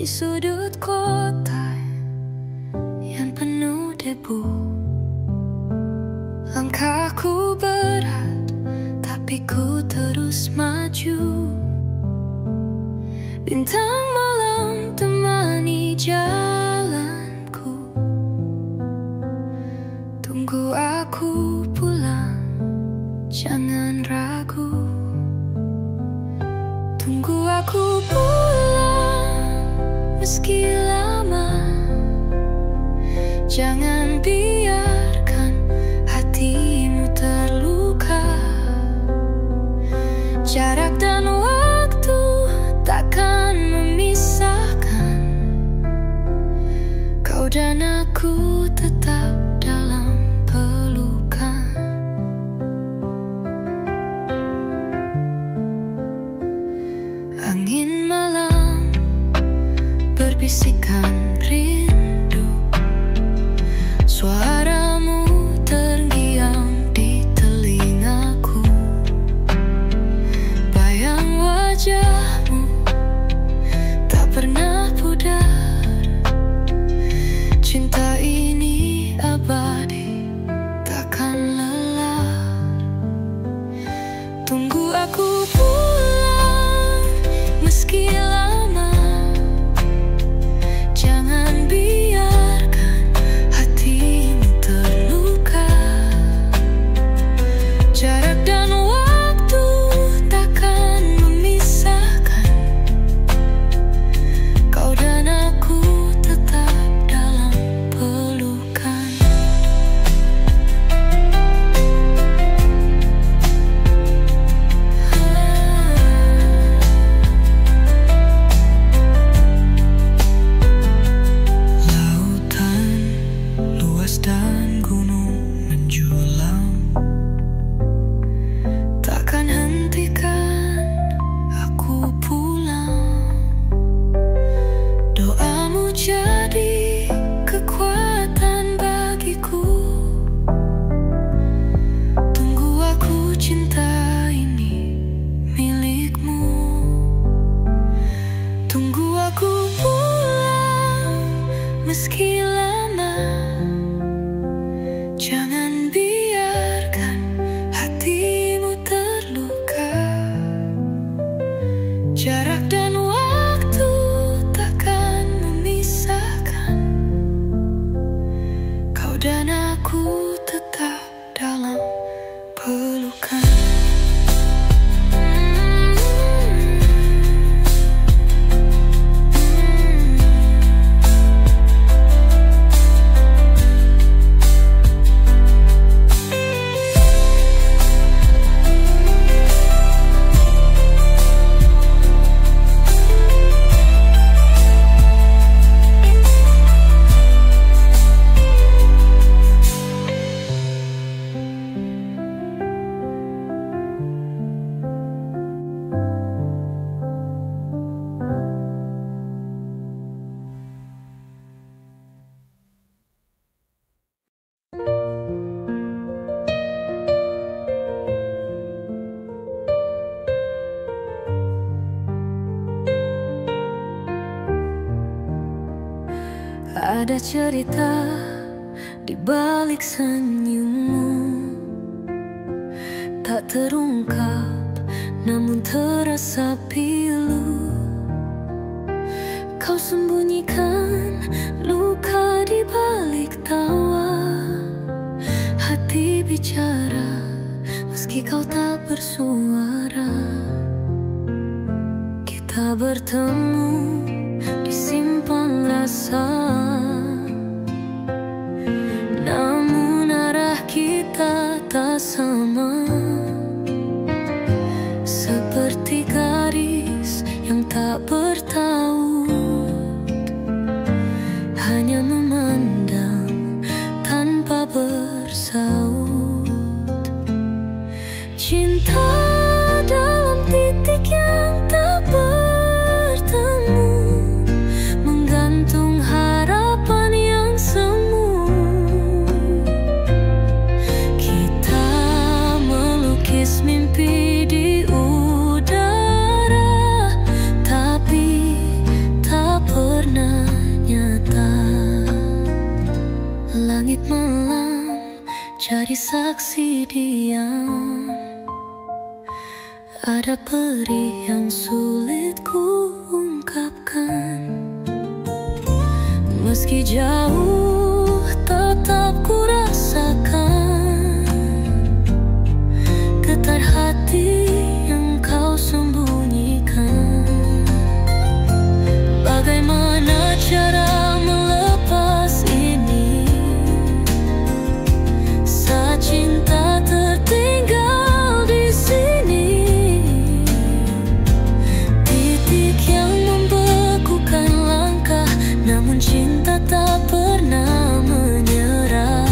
di sudut kota yang penuh debu. Langkahku berat, tapi ku terus maju. Bintang malam temani jalanku. Tunggu aku pulang, jangan ragu. Tunggu aku pulang, meski lama. Jangan biarkan hatimu terluka. Jarak dan waktu takkan memisahkan. Kau dan aku tetap dalam pelukan. Angin malam berbisikan rindu. Suaramu terngiang di telingaku. Bayang wajahmu tak pernah pudar. Cinta ini abadi, takkan lelah. Tunggu aku pulang, meski lama. Jangan biarkan hatimu terluka. Jarak dan waktu takkan memisahkan. Kau dan aku tetap dalam pelukan. Lautan luas dan gunung menjulang, takkan hentikan aku pulang. Doamu jadi kekuatan bagiku. Tunggu aku, cinta ini milikmu. Tunggu aku pulang, meski lama. Jangan biarkan hatimu terluka. Jarak dan waktu takkan memisahkan. Kau dan aku tetap dalam pelukan. Ada cerita di balik senyummu, tak terungkap namun terasa pilu. Kau sembunyikan luka di balik tawa. Hati bicara meski kau tak bersuara. Kita bertemu di simpang rasa, namun arah kita tak sama. Seperti garis yang tak bertaut, hanya memandang tanpa bersaut. Cinta dalam titik yang tak bertemu, menggantung hati jadi saksi diam. Ada perih yang sulit ku ungkapkan. Meski jauh tetap ku rasakan getar hati yang kau sembunyikan. Bagaimana cara melepas ini saat cinta tertinggal di sini. Titik yang membekukan langkah, namun cinta tak pernah menyerah.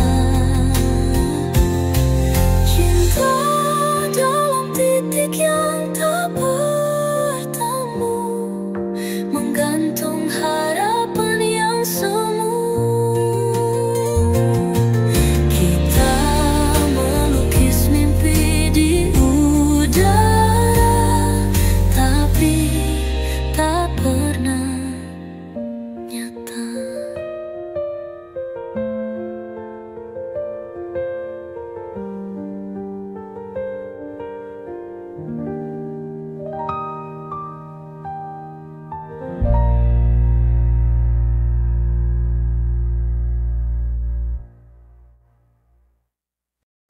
Cinta dalam titik yang tak bertemu, menggantung harapan yang semu. Kita melukis mimpi di udara, tapi tak pernah nyata.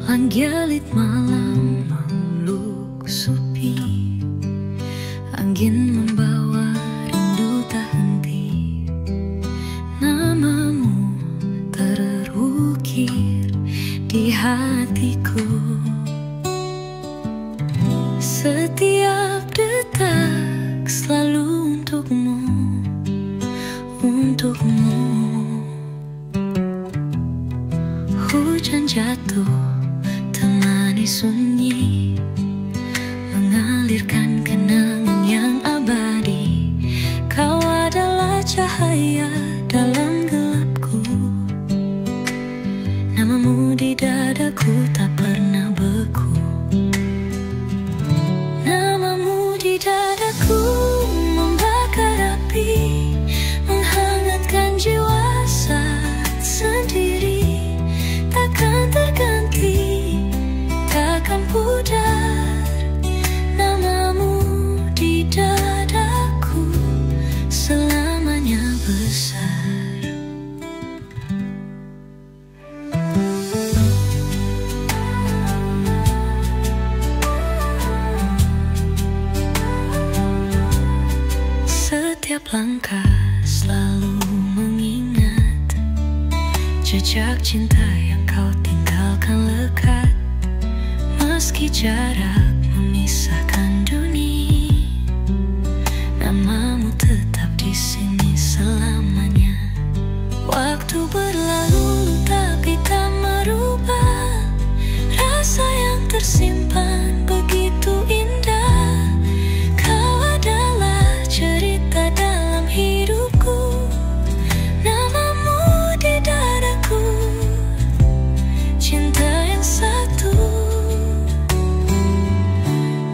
Langit malam meluk sepi, angin membawa rindu tak henti. Namamu terukir di hatiku. Setiap detak selalu untukmu, untukmu. Hujan jatuh temani sunyi, mengalirkan kenangan yang abadi. Kau adalah cahaya dalam gelapku. Namamu di dadaku tak pernah beku. Namamu di dadaku membakar api, menghangatkan jiwa saat sendiri. Takkan terganti, takkan pudar. Namamu di dadaku selamanya besar. Setiap langkah selalu mengingat jejak cinta yang kau tinggalkan lekat. Meski jarak memisahkan dunia, namamu tetap di sini selamanya. Waktu berlalu tapi tak merubah rasa yang tersimpan begitu indah. Kau adalah cerita dalam hidupku. Namamu di dadaku, cinta yang satu.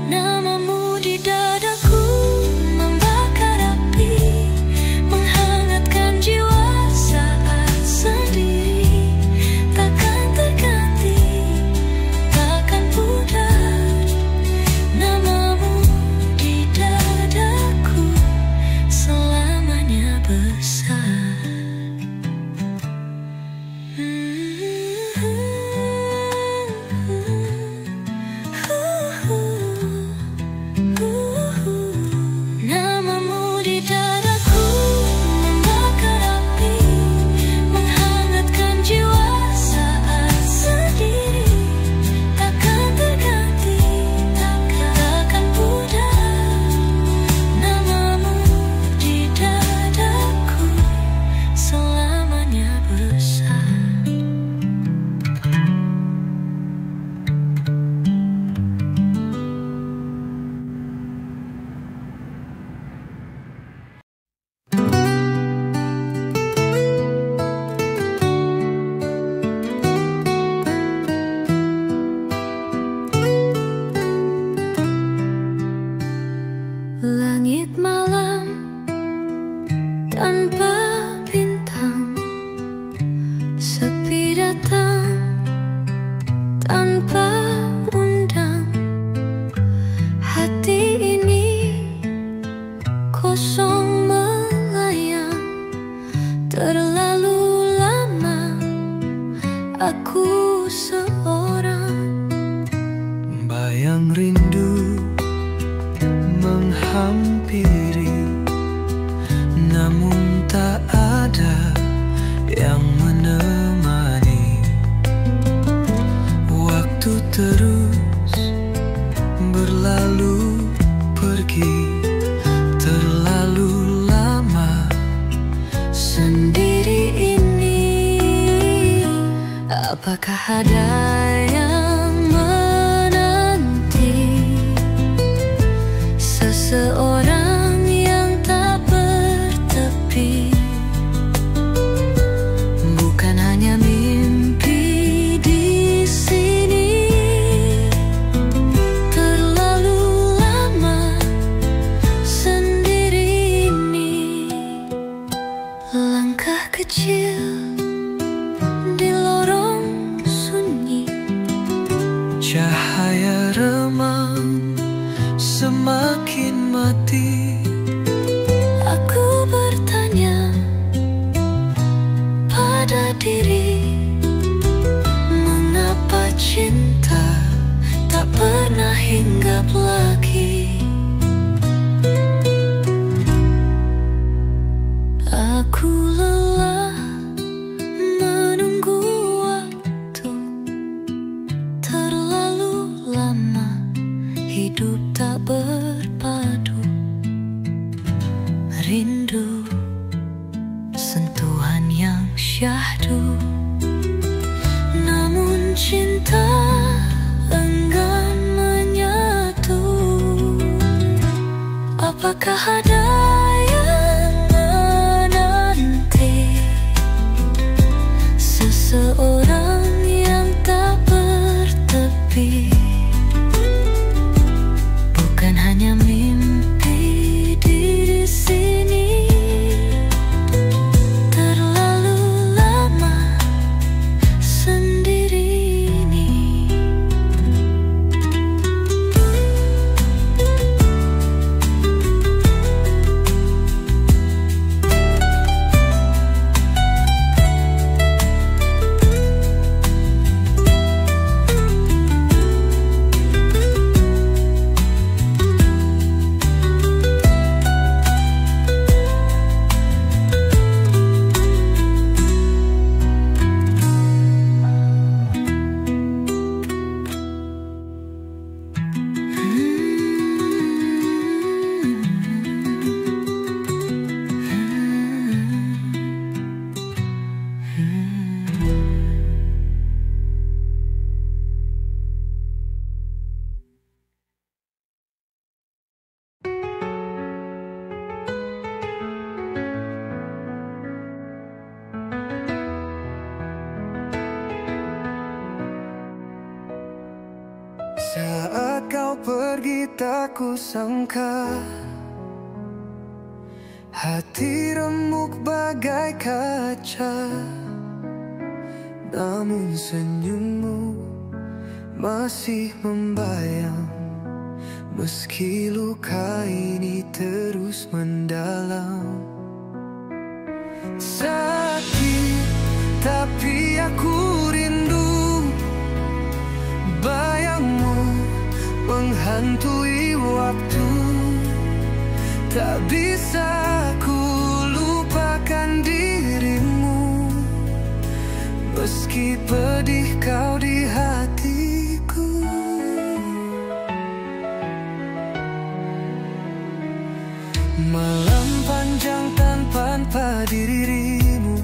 Namamu di dadaku membakar api, menghangatkan jiwa saat sendiri. Terlalu lama aku seorang. Bayang rindu menghampiri, namun tak ada yang menemani. Waktu terus berlalu pergi, terlalu lama sendiri ini. Apakah ada yang menanti seseorang yang tak bertepi? Bukan hanya mimpi di sini. Terlalu lama sendiri ini. Langkah kecil di lorong sunyi, cahaya remang semakin mati. aku bertanya pada diri, mengapa cinta tak pernah hinggap lagi? Aku lelah menunggu waktu, terlalu lama hidup tak berpadu. Rindu sentuhan yang syahdu, namun cinta enggan menyatu. Apakah ada yang menanti seseorang yang tak bertepi? Bukan hanya mimpi di sini. Terlalu lama sendiri ini. Saat kau pergi tak kusangka, hati remuk bagai kaca. Namun senyummu masih membayang, meski luka ini terus mendalam. Sakit tapi aku rindu, bayangmu menghantui waktu. Tak bisa ku lupakan dirimu, meski pedih kau di hatiku. Malam panjang tanpa dirimu,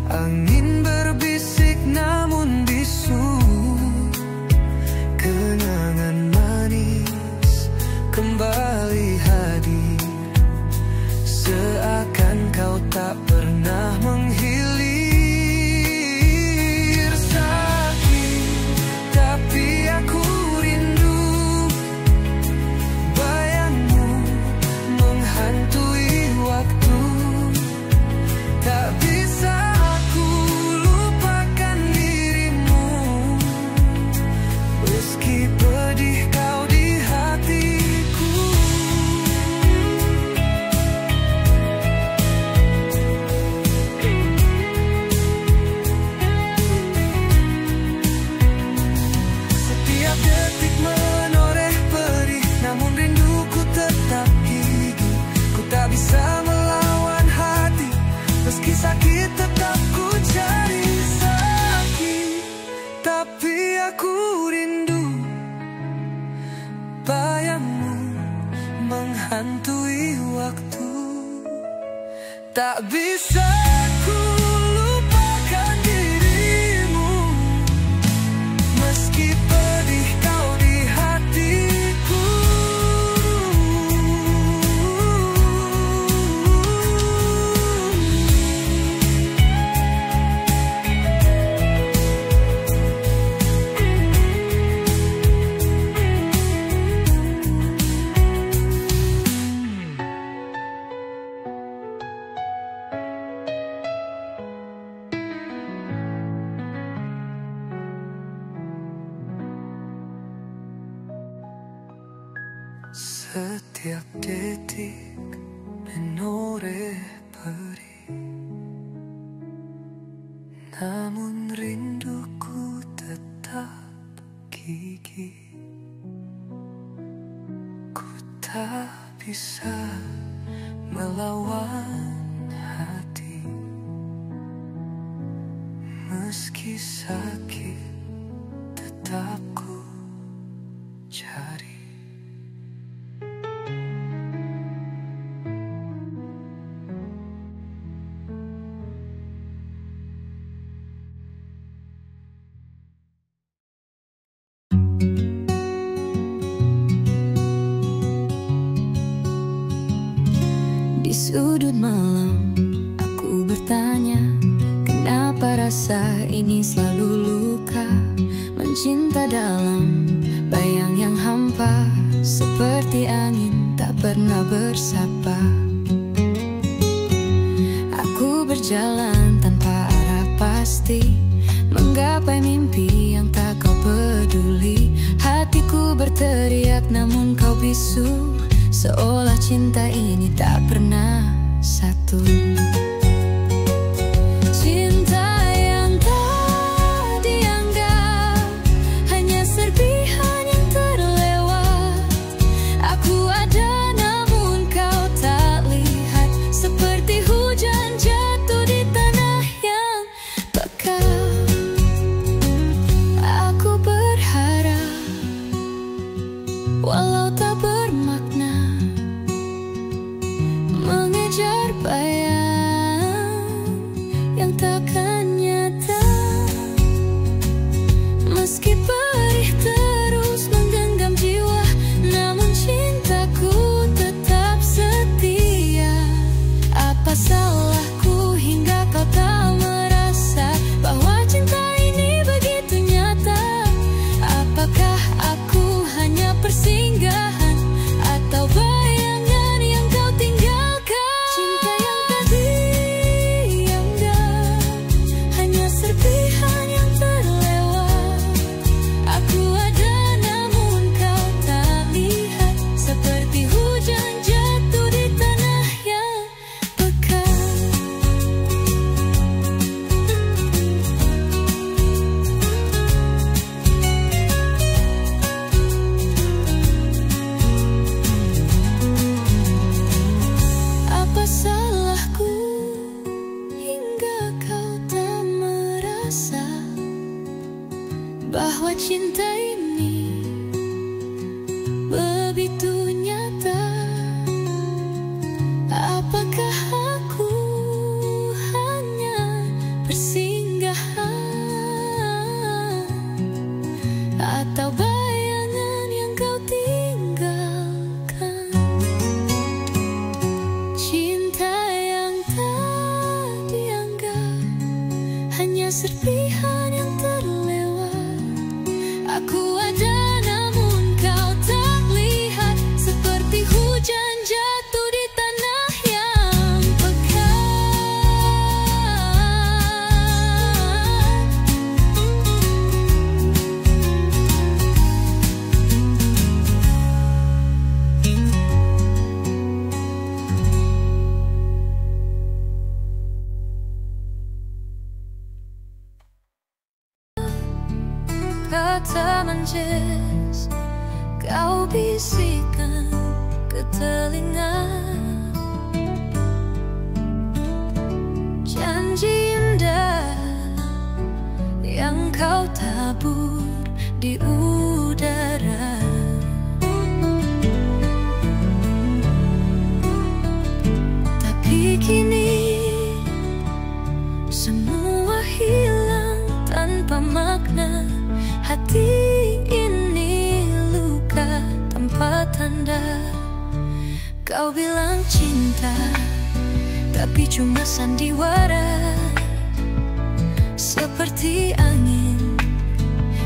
angin berbisik namun bisu. Kenangan manis kembali hadir, Tak bisa ku lupakan dirimu, meski pedih kau di hatiku. Setiap detik menoreh perih, namun rinduku tetap gigih. Ku tak bisa melawan hati, meski sakit tetap ku cari. Di sudut malam, aku bertanya, kenapa rasa ini selalu luka? Mencinta dalam bayang yang hampa, seperti angin tak pernah bersapa. Aku berjalan tanpa arah pasti, menggapai mimpi yang tak kau peduli. Hatiku berteriak namun kau bisu, seolah cinta ini tak pernah satu. Cinta yang tak dianggap, hanya serpihan yang terlewat. Aku ada namun kau tak lihat, seperti hujan jatuh di tanah yang pekat. Aku berharap walau tak bermakna, mengejar bayang yang takkan nyata. Meski perih terus menggenggam jiwa, namun cintaku tetap setia. Apa salahku hingga kau tak merasa bahwa cinta ini begitu nyata? Apakah aku hanya persinggahan atau bayangan yang kau tinggalkan? Cinta yang tak dianggap, hanya serpihan yang terlewat. Aku ada namun kau tak lihat, seperti hujan jatuh di tanah yang pekat. Apa salahku hingga kau tak merasa bahwa cinta ini begitu nyata? Apakah aku hanya persinggahan atau bayangan yang kau tinggalkan? Cinta yang tak dianggap, hanya serpihan yang terlewat. Aku ada namun kau tak lihat, seperti hujan jatuh di tanah yang kata mancis kau bisikan ke telinga. Janji indah yang kau tabur di udara. Tapi kini Semua hilang tanpa makna. Hati ini luka tanpa tanda. Kau bilang cinta, tapi cuma sandiwara. Seperti angin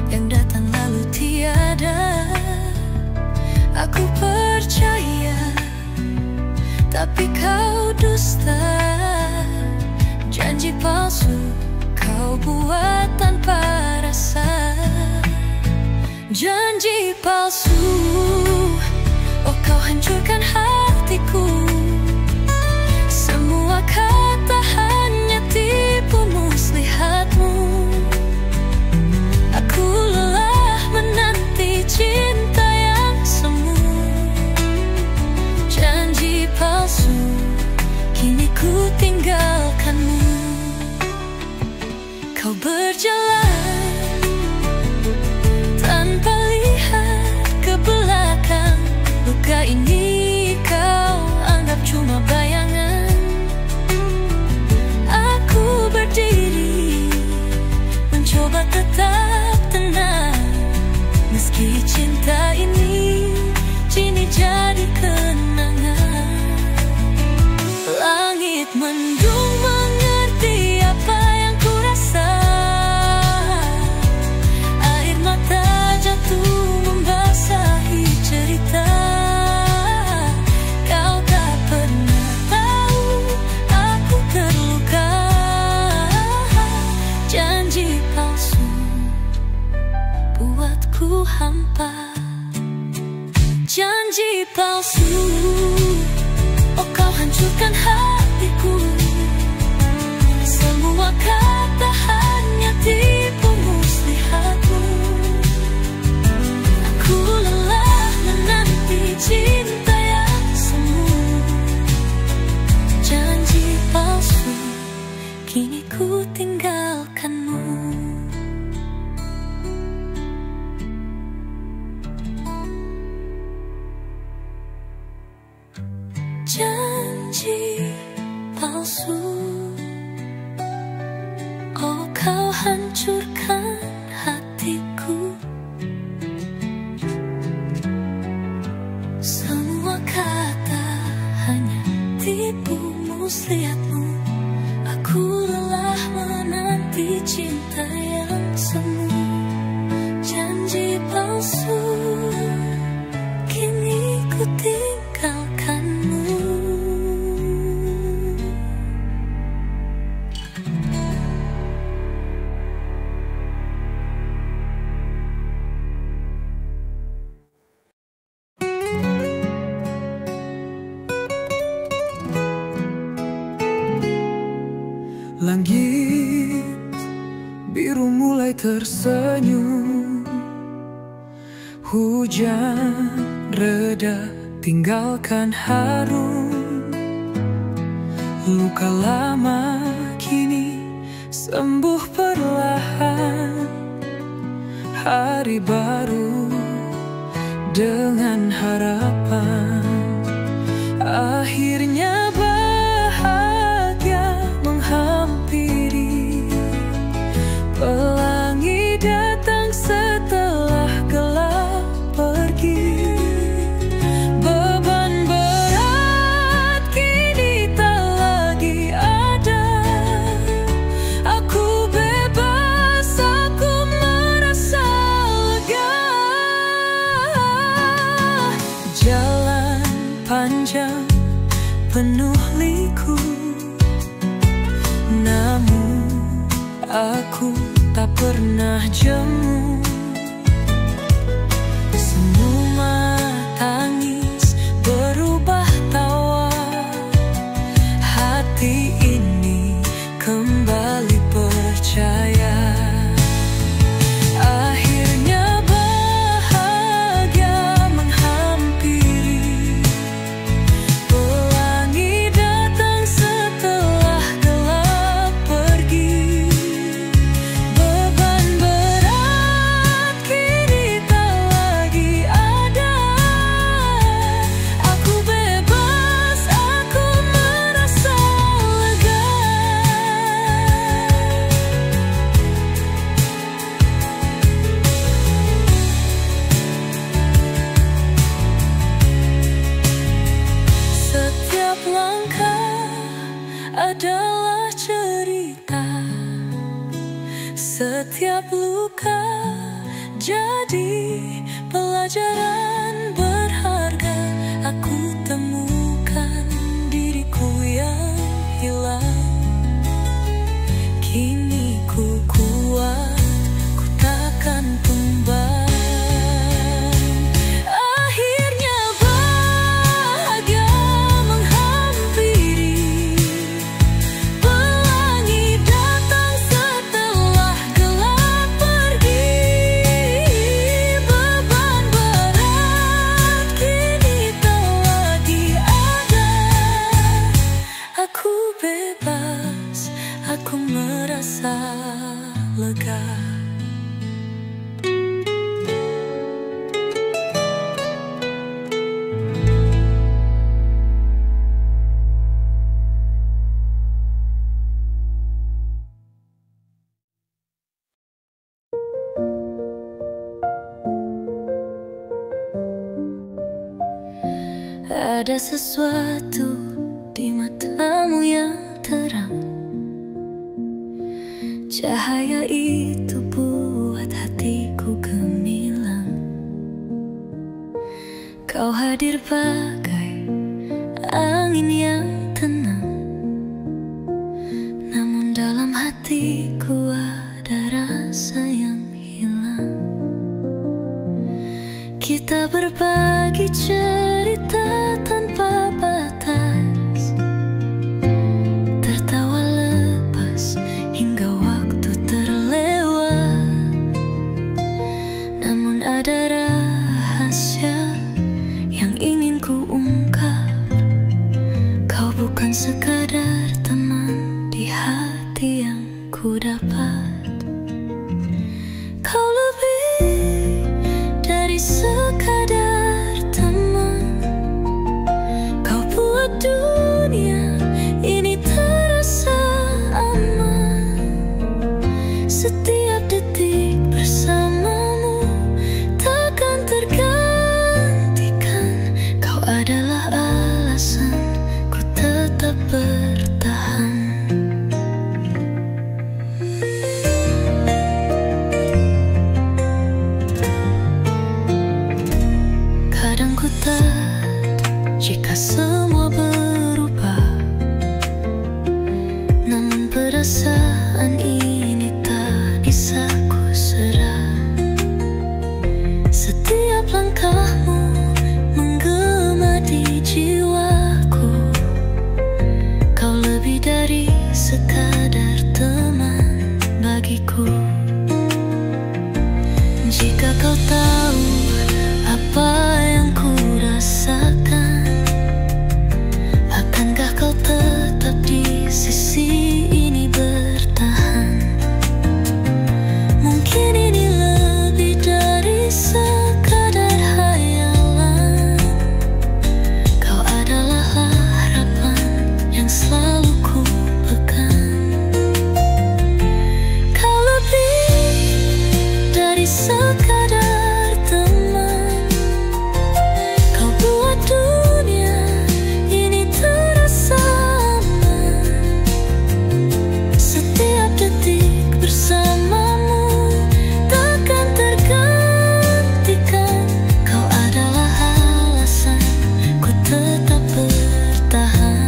yang datang lalu tiada. Aku percaya, tapi kau dusta. Janji palsu kau buat tanpa rasa. Janji palsu, oh kau hancurkan hatiku. Semua kata hanya tipu muslihatmu. Aku lelah menanti cinta yang semu. Janji palsu, kini ku tinggalkanmu. Kau berjalan tanpa lihat ke belakang. Luka ini kau anggap cuma bayangan. Aku berdiri mencoba tetap tenang. Meski cinta ini kini jadi kenangan. Langit mendung mengerti apa yang ku rasa. Air mata jatuh membasahi cerita. Kau tak pernah tahu aku terluka. Janji palsu buatku hampa. Janji palsu, oh kau hancurkan hatiku. Semua kata hanya tipu muslihatmu. Aku lelah menanti cinta yang semu. Janji palsu, kini ku tinggalkanmu. Janji palsu, oh kau hancurkan hatiku. Semua kata hanya tipu muslihatmu. Aku lelah menanti cinta yang semu. Janji palsu, kini ku tinggalkanmu. Langit biru mulai tersenyum. Hujan reda tinggalkan harum. Luka lama kini sembuh perlahan. Hari baru dengan harapan. Akhirnya bahagia menghampiri. Pelangi datang setelah gelap pergi. Beban berat kini tak lagi ada. Aku bebas, aku merasa lega. Jalan panjang penuh liku, namun aku tak pernah jemu. Semua tangis berubah tawa. Hati ini kembali percaya. Akhirnya bahagia menghampiri. Pelangi datang setelah gelap pergi. Beban berat kini tak lagi ada. Aku bebas, aku merasa lega. Setiap luka jadi pelajaran berharga. Aku temukan diriku yang hilang. Kini ku kuat, ku takkan tumbang. Akhirnya bahagia menghampiri. Pelangi datang setelah gelap pergi. Beban berat kini tak lagi ada. Aku bebas, aku merasa lega. Ada sesuatu di matamu yang terang. Cahaya itu buat hatiku gemilang. Kau hadir bagai angin yang tenang. Namun dalam hatiku ada rasa yang hilang. Kita berbagi cerita tanpa batas, tertawa lepas hingga waktu terlewat. Namun ada rahasia yang ingin ku ungkap. Kau bukan sekadar teman di hati yang ku dapat. Kau lebih dari sekadar teman. Kau buat dunia ini terasa aman. Setiap detik bersamamu takkan tergantikan. Kau adalah alasan ku tetap bertahan. Kadang ku tak jika semua berubah. Namun perasaan ini tak bisa ku serah. Setiap langkahmu menggema di jiwaku. Kau lebih dari sekadar teman bagiku. Jika kau tahu apa yang ku rasakan, akankah kau tetap di sisi ini bertahan? Mungkin ini lebih dari sekadar hayalan. Kau adalah harapan yang selalu ku pegang. Kau lebih dari sekadar teman. Kau buat dunia ini terasa aman. Setiap detik bersamamu takkan tergantikan. Kau adalah alasan ku tetap bertahan.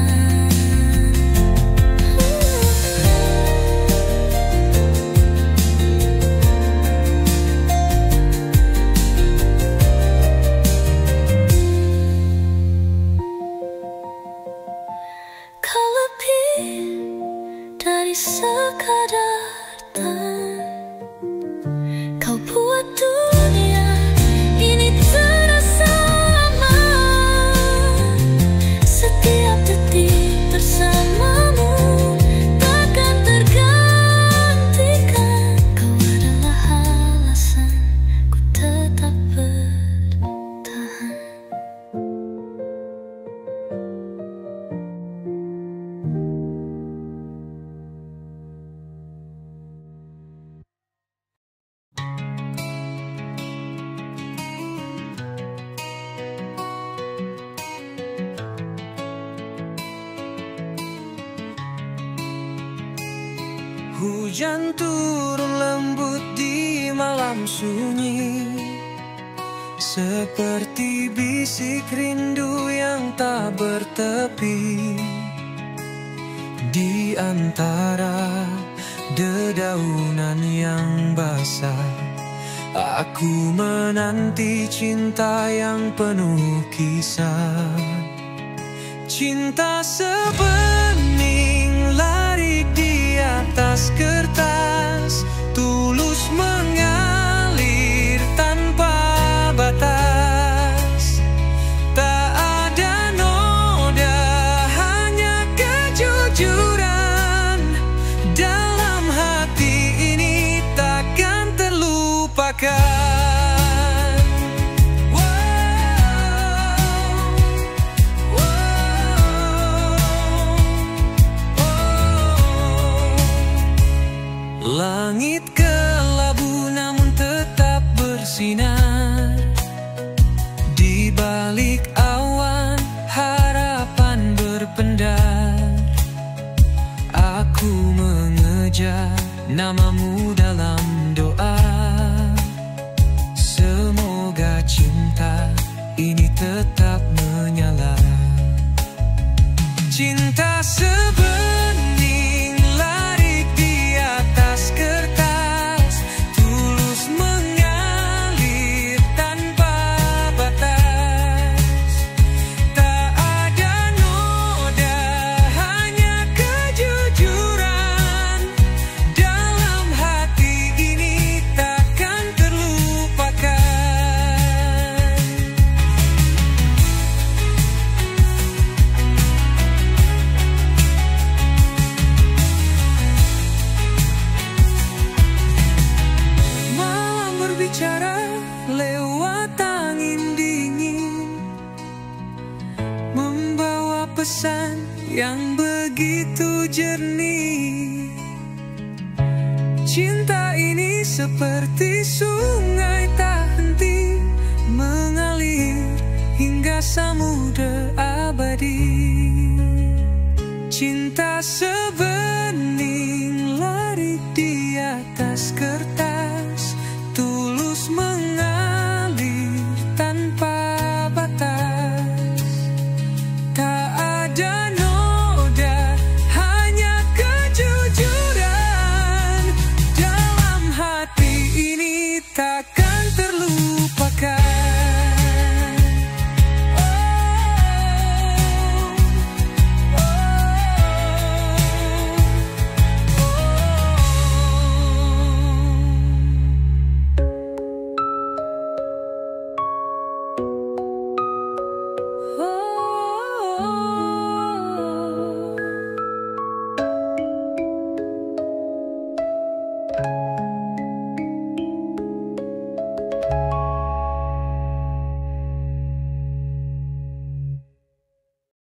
Kau lebih dari sekadar teman. Kau buat dunia ini terasa aman. Setiap detik bersamamu takkan tergantikan. Kau adalah alasan ku tetap bertahan. Hujan turun lembut di malam sunyi, seperti bisik rindu yang tak bertepi. Di antara dedaunan yang basah, aku menanti cinta yang penuh kisah. Cinta sebening larik di atas kertas, tulus mengalir tanpa batas. Tak ada noda, hanya kejujuran. Dalam hati ini takkan terlupakan. Langit kelabu namun tetap bersinar. Di balik awan harapan berpendar. Aku mengejar namamu dalam doa. Semoga cinta ini tetap menyala. Cinta sebening larik di atas kertas, tulus mengalir tanpa batas. Tak ada noda, hanya kejujuran. Dalam hati ini takkan terlupakan. Berbicara lewat angin dingin, membawa pesan yang begitu jernih. Cinta ini seperti sungai tak henti, mengalir hingga samudera abadi. Cinta sebenarnya